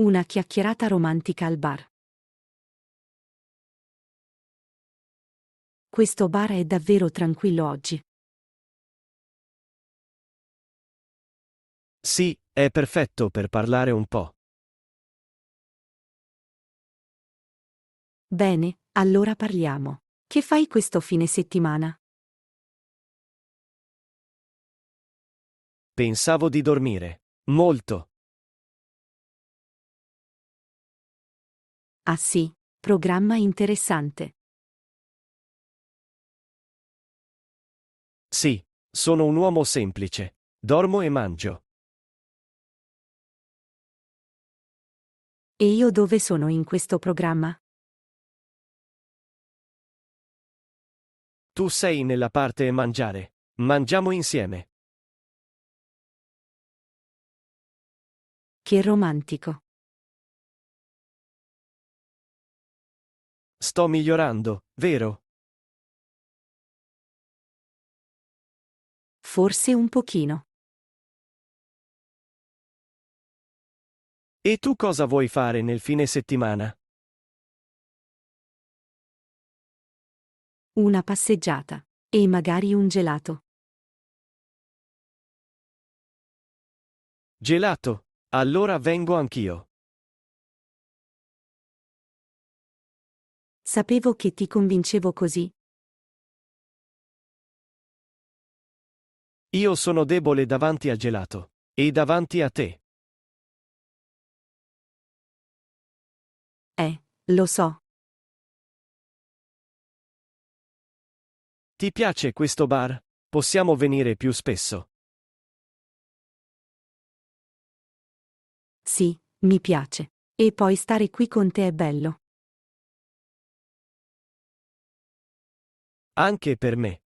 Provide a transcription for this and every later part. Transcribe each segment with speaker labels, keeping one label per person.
Speaker 1: Una chiacchierata romantica al bar. Questo bar è davvero tranquillo oggi.
Speaker 2: Sì, è perfetto per parlare un po'.
Speaker 1: Bene, allora parliamo. Che fai questo fine settimana?
Speaker 2: Pensavo di dormire. Molto.
Speaker 1: Ah sì, programma interessante.
Speaker 2: Sì, sono un uomo semplice. Dormo e mangio.
Speaker 1: E io dove sono in questo programma?
Speaker 2: Tu sei nella parte mangiare. Mangiamo insieme.
Speaker 1: Che romantico.
Speaker 2: Sto migliorando, vero?
Speaker 1: Forse un pochino.
Speaker 2: E tu cosa vuoi fare nel fine settimana?
Speaker 1: Una passeggiata. E magari un gelato.
Speaker 2: Gelato. Allora vengo anch'io.
Speaker 1: Sapevo che ti convincevo così.
Speaker 2: Io sono debole davanti al gelato. E davanti a te.
Speaker 1: Lo so.
Speaker 2: Ti piace questo bar? Possiamo venire più spesso.
Speaker 1: Sì, mi piace. E poi stare qui con te è bello.
Speaker 2: Anche per me.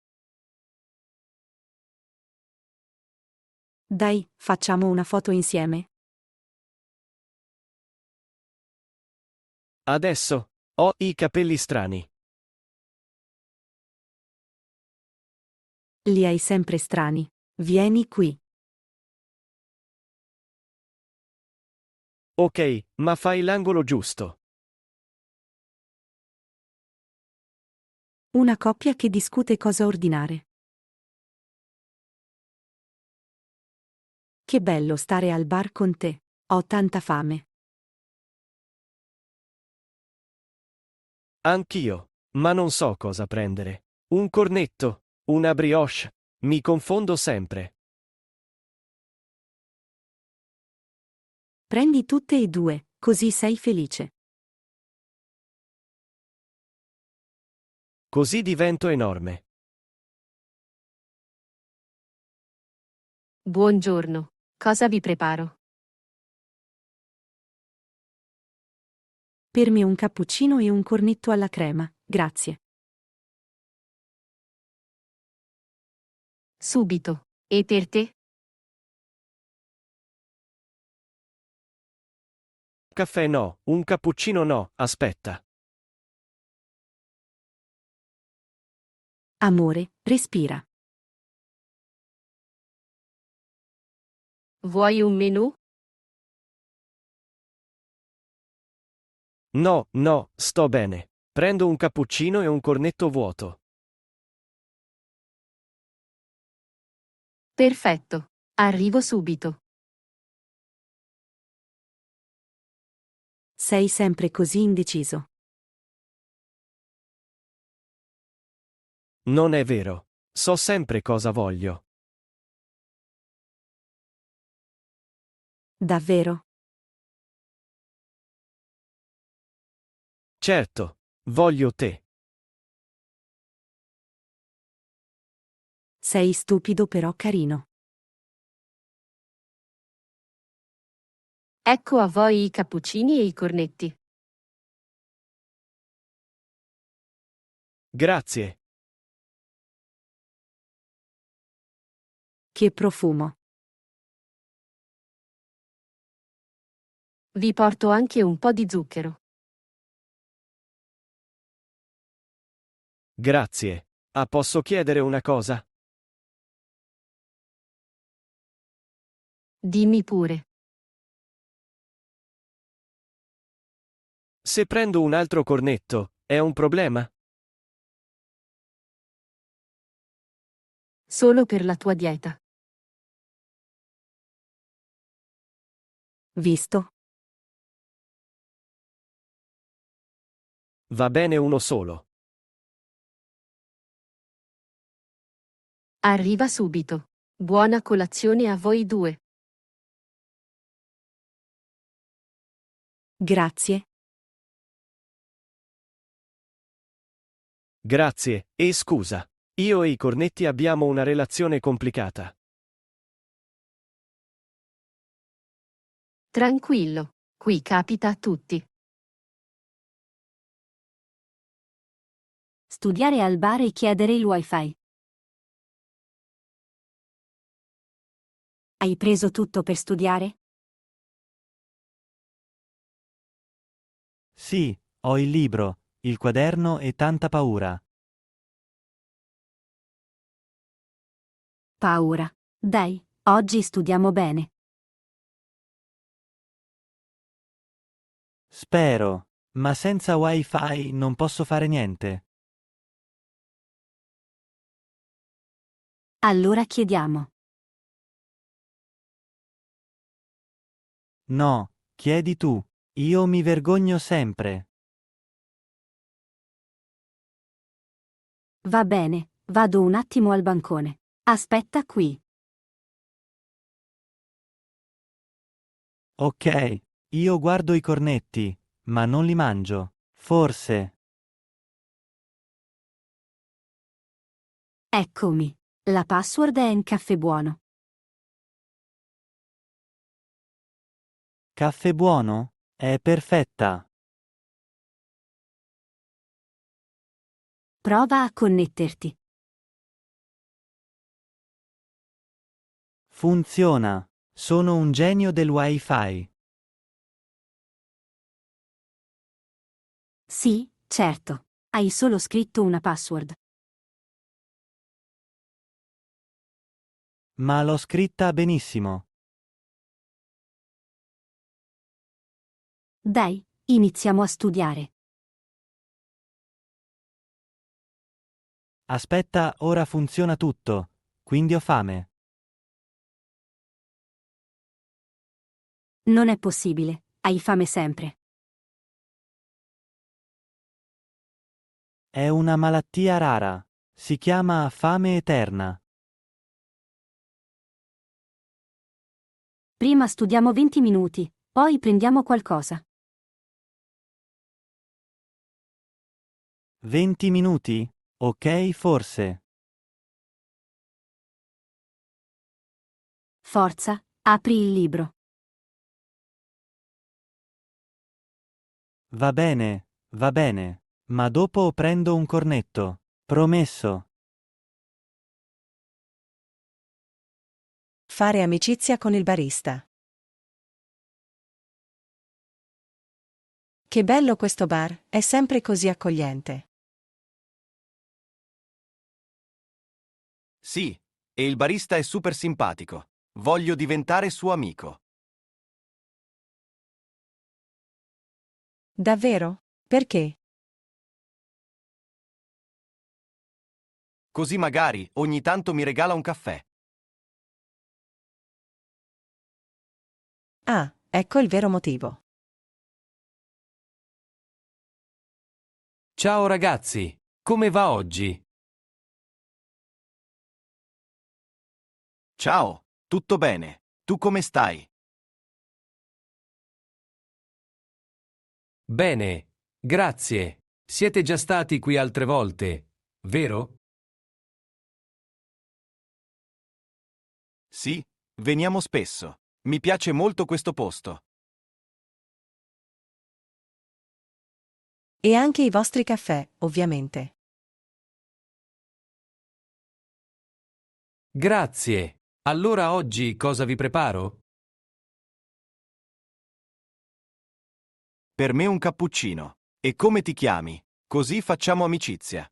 Speaker 1: Dai, facciamo una foto insieme?
Speaker 2: Adesso ho i capelli strani.
Speaker 1: Li hai sempre strani. Vieni qui.
Speaker 2: Ok, ma fai l'angolo giusto.
Speaker 1: Una coppia che discute cosa ordinare. Che bello stare al bar con te. Ho tanta fame.
Speaker 2: Anch'io. Ma non so cosa prendere. Un cornetto, una brioche. Mi confondo sempre.
Speaker 1: Prendi tutte e due, così sei felice.
Speaker 2: Così divento enorme.
Speaker 3: Buongiorno. Cosa vi preparo?
Speaker 1: Per me un cappuccino e un cornetto alla crema, grazie.
Speaker 3: Subito. E per te?
Speaker 2: Caffè no, un cappuccino no, aspetta.
Speaker 1: Amore, respira.
Speaker 3: Vuoi un menù?
Speaker 2: No, no, sto bene. Prendo un cappuccino e un cornetto vuoto.
Speaker 3: Perfetto. Arrivo subito.
Speaker 1: Sei sempre così indeciso.
Speaker 2: Non è vero. So sempre cosa voglio.
Speaker 1: Davvero?
Speaker 2: Certo. Voglio te.
Speaker 1: Sei stupido però carino.
Speaker 3: Ecco a voi i cappuccini e i cornetti.
Speaker 2: Grazie.
Speaker 1: Che profumo.
Speaker 3: Vi porto anche un po' di zucchero.
Speaker 2: Grazie. Ah, posso chiedere una cosa?
Speaker 3: Dimmi pure.
Speaker 2: Se prendo un altro cornetto, è un problema?
Speaker 3: Solo per la tua dieta.
Speaker 1: Visto?
Speaker 2: Va bene uno solo.
Speaker 3: Arriva subito. Buona colazione a voi due.
Speaker 1: Grazie.
Speaker 2: Grazie, e scusa. Io e i cornetti abbiamo una relazione complicata.
Speaker 3: Tranquillo. Qui capita a tutti.
Speaker 1: Studiare al bar e chiedere il wifi. Hai preso tutto per studiare?
Speaker 4: Sì, ho il libro, il quaderno e tanta paura.
Speaker 1: Paura. Dai, oggi studiamo bene.
Speaker 4: Spero, ma senza wifi non posso fare niente.
Speaker 1: Allora chiediamo.
Speaker 4: No, chiedi tu. Io mi vergogno sempre.
Speaker 1: Va bene, vado un attimo al bancone. Aspetta qui.
Speaker 4: Ok, io guardo i cornetti, ma non li mangio. Forse.
Speaker 1: Eccomi. La password è in caffè buono.
Speaker 4: Caffè buono? È perfetta.
Speaker 1: Prova a connetterti.
Speaker 4: Funziona. Sono un genio del wifi.
Speaker 1: Sì, certo. Hai solo scritto una password.
Speaker 4: Ma l'ho scritta benissimo.
Speaker 1: Dai, iniziamo a studiare.
Speaker 4: Aspetta, ora funziona tutto, quindi ho fame.
Speaker 1: Non è possibile. Hai fame sempre.
Speaker 4: È una malattia rara. Si chiama fame eterna.
Speaker 1: Prima studiamo 20 minuti, poi prendiamo qualcosa.
Speaker 4: 20 minuti? Ok, forse.
Speaker 1: Forza, apri il libro.
Speaker 4: Va bene, ma dopo prendo un cornetto. Promesso.
Speaker 5: Fare amicizia con il barista. Che bello questo bar, è sempre così accogliente.
Speaker 6: Sì, e il barista è super simpatico. Voglio diventare suo amico.
Speaker 5: Davvero? Perché?
Speaker 6: Così magari ogni tanto mi regala un caffè.
Speaker 5: Ah, ecco il vero motivo.
Speaker 7: Ciao ragazzi, come va oggi?
Speaker 6: Ciao, tutto bene? Tu come stai?
Speaker 7: Bene, grazie. Siete già stati qui altre volte, vero?
Speaker 6: Sì, veniamo spesso. Mi piace molto questo posto.
Speaker 5: E anche i vostri caffè, ovviamente.
Speaker 7: Grazie. Allora oggi cosa vi preparo?
Speaker 6: Per me un cappuccino. E come ti chiami? Così facciamo amicizia.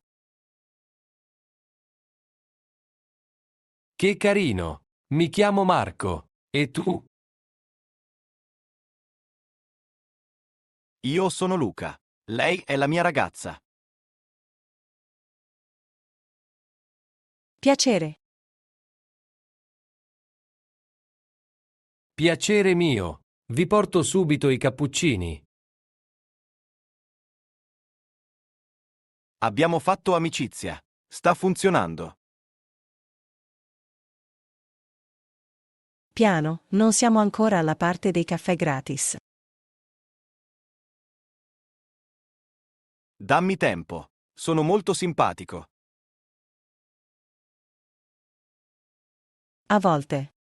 Speaker 7: Che carino. Mi chiamo Marco. E tu?
Speaker 6: Io sono Luca. Lei è la mia ragazza.
Speaker 5: Piacere.
Speaker 7: Piacere mio. Vi porto subito i cappuccini.
Speaker 6: Abbiamo fatto amicizia. Sta funzionando.
Speaker 5: Piano, non siamo ancora alla parte dei caffè gratis.
Speaker 6: Dammi tempo. Sono molto simpatico.
Speaker 5: A volte.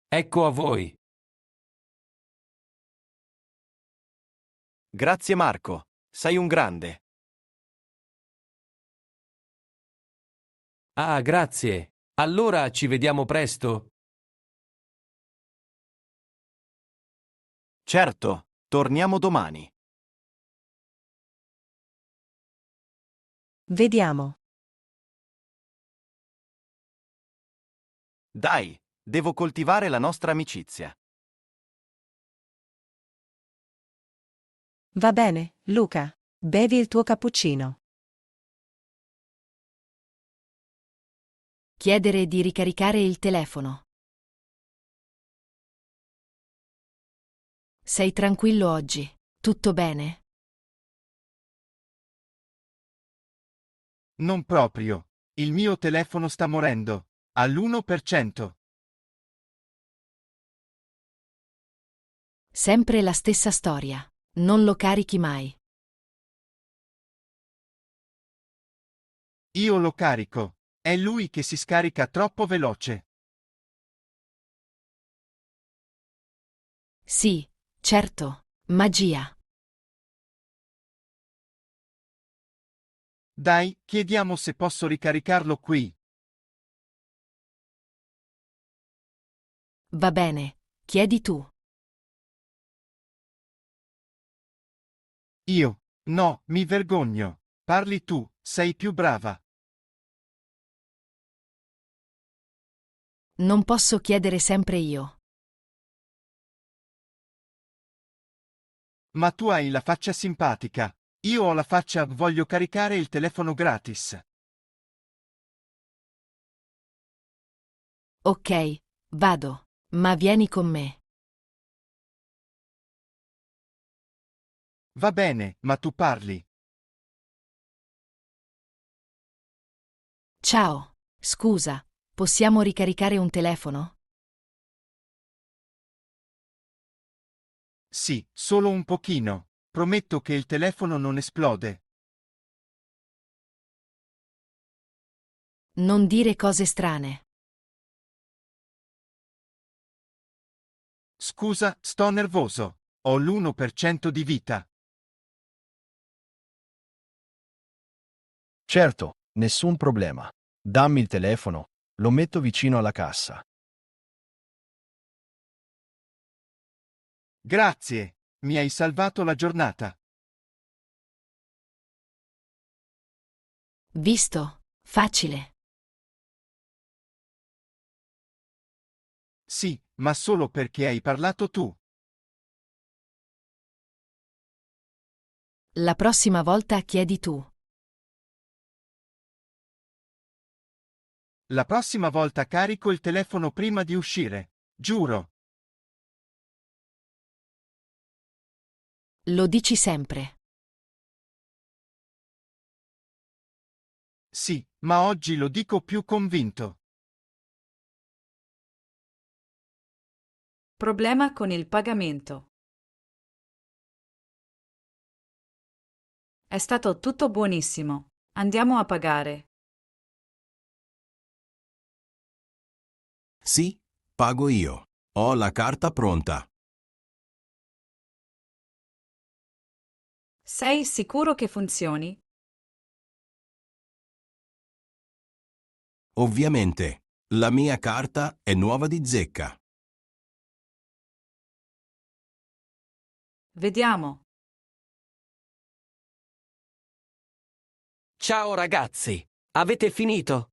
Speaker 7: Ecco a voi.
Speaker 6: Grazie Marco. Sei un grande.
Speaker 7: Ah, grazie. Allora ci vediamo presto?
Speaker 6: Certo, torniamo domani.
Speaker 5: Vediamo.
Speaker 6: Dai, devo coltivare la nostra amicizia.
Speaker 5: Va bene, Luca. Bevi il tuo cappuccino.
Speaker 3: Chiedere di ricaricare il telefono. Sei tranquillo oggi? Tutto bene?
Speaker 8: Non proprio. Il mio telefono sta morendo. All'1%.
Speaker 3: Sempre la stessa storia. Non lo carichi mai.
Speaker 8: Io lo carico. È lui che si scarica troppo veloce.
Speaker 3: Sì, certo. Magia.
Speaker 8: Dai, chiediamo se posso ricaricarlo qui.
Speaker 3: Va bene. Chiedi tu.
Speaker 8: Io. No, mi vergogno. Parli tu, sei più brava.
Speaker 3: Non posso chiedere sempre io.
Speaker 8: Ma tu hai la faccia simpatica. Io ho la faccia voglio caricare il telefono gratis.
Speaker 3: Ok, vado. Ma vieni con me.
Speaker 8: Va bene, ma tu parli.
Speaker 3: Ciao. Scusa, possiamo ricaricare un telefono?
Speaker 8: Sì, solo un pochino. Prometto che il telefono non esplode.
Speaker 3: Non dire cose strane.
Speaker 8: Scusa, sto nervoso. Ho l'1% di vita.
Speaker 9: Certo, nessun problema. Dammi il telefono, lo metto vicino alla cassa.
Speaker 8: Grazie, mi hai salvato la giornata.
Speaker 3: Visto? Facile.
Speaker 8: Sì, ma solo perché hai parlato tu.
Speaker 3: La prossima volta chiedi tu.
Speaker 8: La prossima volta carico il telefono prima di uscire. Giuro.
Speaker 3: Lo dici sempre.
Speaker 8: Sì, ma oggi lo dico più convinto.
Speaker 10: Problema con il pagamento. È stato tutto buonissimo. Andiamo a pagare.
Speaker 11: Sì, pago io. Ho la carta pronta.
Speaker 10: Sei sicuro che funzioni?
Speaker 11: Ovviamente. La mia carta è nuova di zecca.
Speaker 10: Vediamo.
Speaker 2: Ciao ragazzi, avete finito?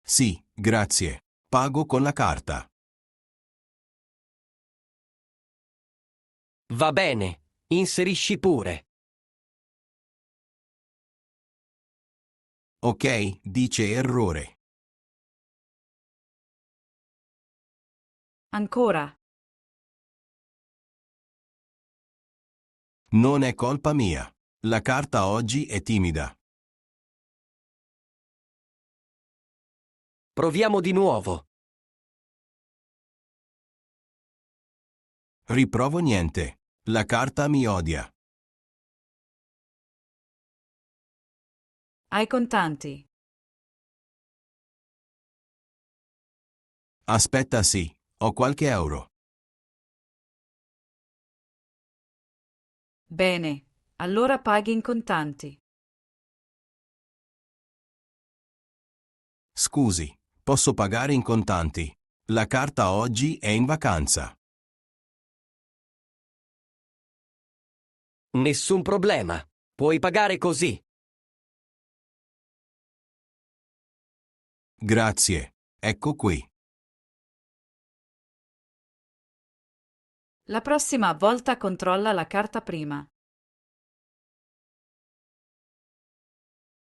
Speaker 11: Sì, grazie. Pago con la carta.
Speaker 2: Va bene, inserisci pure.
Speaker 11: Ok, dice errore.
Speaker 10: Ancora.
Speaker 11: Non è colpa mia. La carta oggi è timida.
Speaker 2: Proviamo di nuovo.
Speaker 11: Riprovo niente. La carta mi odia.
Speaker 10: Hai contanti?
Speaker 11: Aspetta, sì, ho qualche euro.
Speaker 10: Bene, allora paghi in contanti.
Speaker 11: Scusi, posso pagare in contanti. La carta oggi è in vacanza.
Speaker 2: Nessun problema. Puoi pagare così.
Speaker 11: Grazie. Ecco qui.
Speaker 10: La prossima volta controlla la carta prima.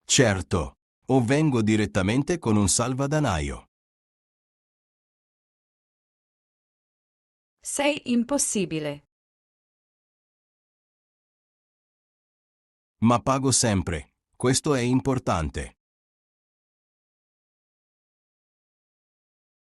Speaker 11: Certo. O vengo direttamente con un salvadanaio.
Speaker 10: Sei impossibile.
Speaker 11: Ma pago sempre. Questo è importante.